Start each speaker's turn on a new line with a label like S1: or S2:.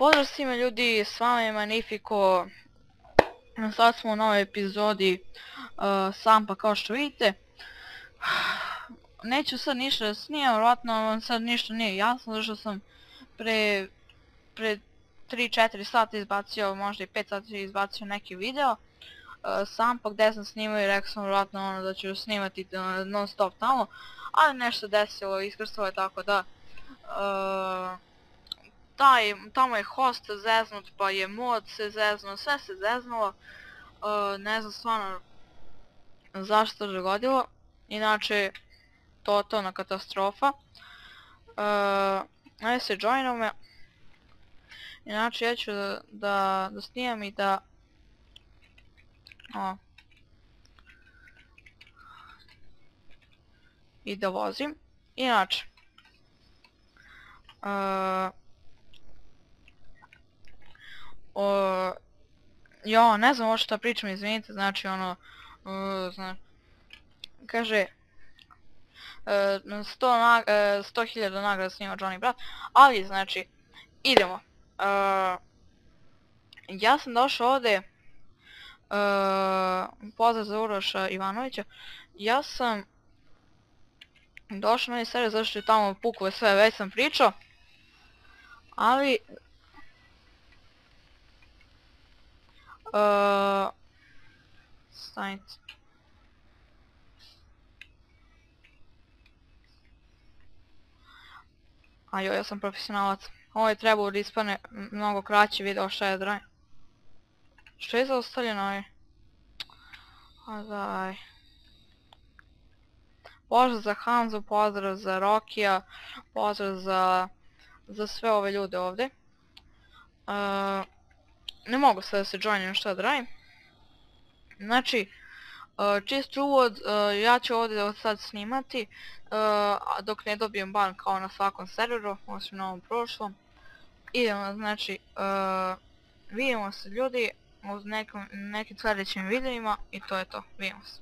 S1: Pozdrav svima ljudi, s vama je Magnifico. Sad smo u novoj epizodi Sampa kao što vidite. Neću sad ništa da snimam, vjerojatno vam sad ništa nije jasno, zato što sam pre 3-4 sata izbacio, možda i 5 sata izbacio neki video Sampa gdje sam snimao i rekao sam vjerojatno da ću snimati non stop tamo, ali nešto desilo, iskrstilo je tako da tamo je host zeznut, pa je mod se zeznuo, sve se zeznulo, ne znam stvarno zašto to dogodilo, inače totalna katastrofa. Ajde se joinao me, inače ja ću da snimam i da vozim, inače ja ne znam ovo što pričam, izvinite, znači ono, kaže 100.000 nagrada snima Johnny Brat, ali znači, idemo. Ja sam došao ovdje, pozdrav za Uroša Ivanovića, ja sam došao na ovaj server zato što je tamo puklo sve, već sam pričao, ali stanite. Ajoj, ja sam profesionalac. Ovo je trebalo da ispane mnogo kraći video šta je draj. Što je zaustavljeno ovaj? A daj. Pozdrav za Hanzu, pozdrav za Rokija, pozdrav za sve ove ljude ovdje. Ne mogu sve da se joinujem šta da radim. Znači, čist uvod, ja ću ovdje od sad snimati, dok ne dobijem ban kao na svakom serveru, osim na ovom prošlom. Idemo, znači, vidimo se ljudi u nekim sljedećim videima i to je to, vidimo se.